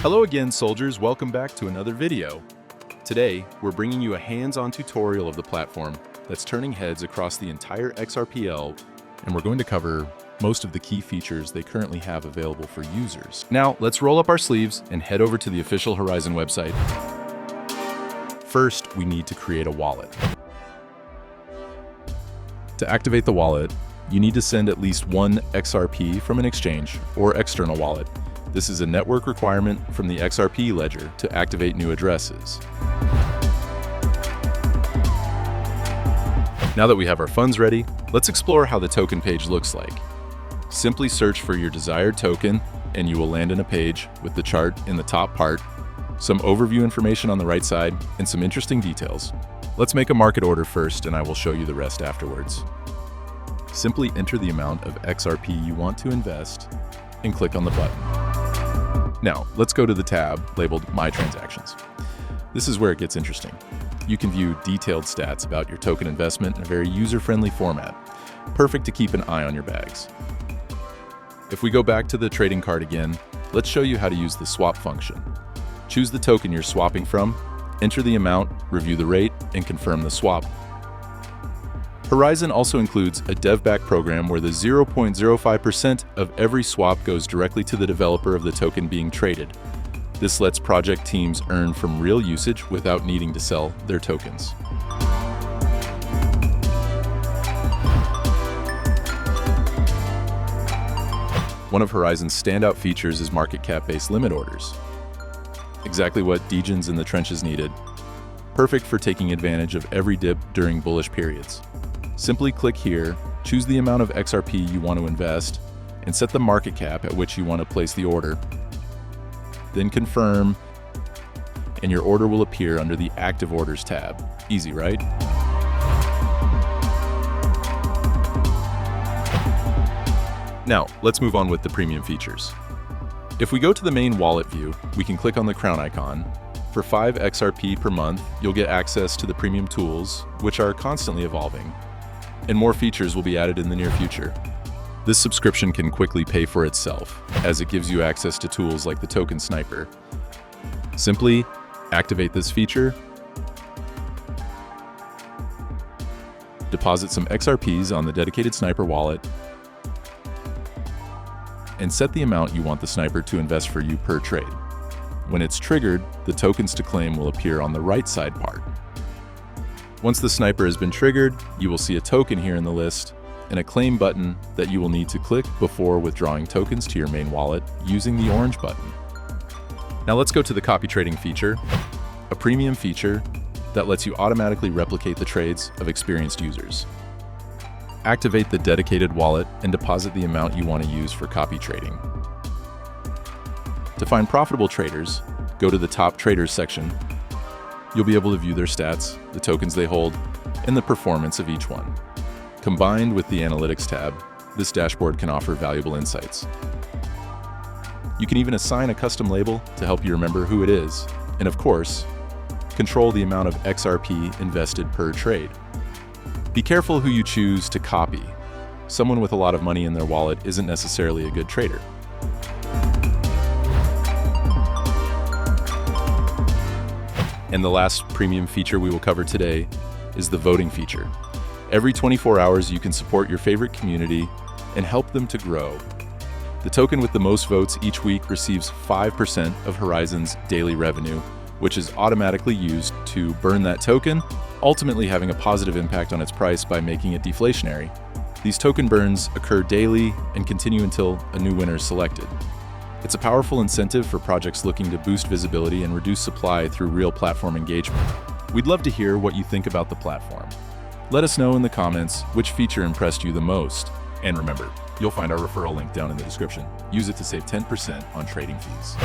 Hello again, soldiers. Welcome back to another video. Today, we're bringing you a hands-on tutorial of the platform that's turning heads across the entire XRPL, and we're going to cover most of the key features they currently have available for users. Now, let's roll up our sleeves and head over to the official Horizon website. First, we need to create a wallet. To activate the wallet, you need to send at least one XRP from an exchange or external wallet. This is a network requirement from the XRP Ledger to activate new addresses. Now that we have our funds ready, let's explore how the token page looks like. Simply search for your desired token, and you will land in a page with the chart in the top part, some overview information on the right side, and some interesting details. Let's make a market order first, and I will show you the rest afterwards. Simply enter the amount of XRP you want to invest and click on the button. Now, let's go to the tab labeled My Transactions. This is where it gets interesting. You can view detailed stats about your token investment in a very user-friendly format, perfect to keep an eye on your bags. If we go back to the trading card again, let's show you how to use the swap function. Choose the token you're swapping from, enter the amount, review the rate, and confirm the swap. Horizon also includes a dev-back program where the 0.05% of every swap goes directly to the developer of the token being traded. This lets project teams earn from real usage without needing to sell their tokens. One of Horizon's standout features is market cap-based limit orders. Exactly what degens in the trenches needed. Perfect for taking advantage of every dip during bullish periods. Simply click here, choose the amount of XRP you want to invest, and set the market cap at which you want to place the order. Then confirm, and your order will appear under the Active Orders tab. Easy, right? Now, let's move on with the premium features. If we go to the main wallet view, we can click on the crown icon. For 5 XRP per month, you'll get access to the premium tools, which are constantly evolving, and more features will be added in the near future. This subscription can quickly pay for itself, as it gives you access to tools like the Token Sniper. Simply activate this feature, deposit some XRPs on the dedicated Sniper wallet, and set the amount you want the Sniper to invest for you per trade. When it's triggered, the tokens to claim will appear on the right side part. Once the Sniper has been triggered, you will see a token here in the list and a claim button that you will need to click before withdrawing tokens to your main wallet using the orange button. Now let's go to the copy trading feature, a premium feature that lets you automatically replicate the trades of experienced users. Activate the dedicated wallet and deposit the amount you want to use for copy trading. To find profitable traders, go to the top traders section. You'll be able to view their stats, the tokens they hold, and the performance of each one. Combined with the Analytics tab, this dashboard can offer valuable insights. You can even assign a custom label to help you remember who it is, and of course, control the amount of XRP invested per trade. Be careful who you choose to copy. Someone with a lot of money in their wallet isn't necessarily a good trader. And the last premium feature we will cover today is the voting feature. Every 24 hours, you can support your favorite community and help them to grow. The token with the most votes each week receives 5% of Horizon's daily revenue, which is automatically used to burn that token, ultimately having a positive impact on its price by making it deflationary. These token burns occur daily and continue until a new winner is selected. It's a powerful incentive for projects looking to boost visibility and reduce supply through real platform engagement. We'd love to hear what you think about the platform. Let us know in the comments which feature impressed you the most. And remember, you'll find our referral link down in the description. Use it to save 10% on trading fees.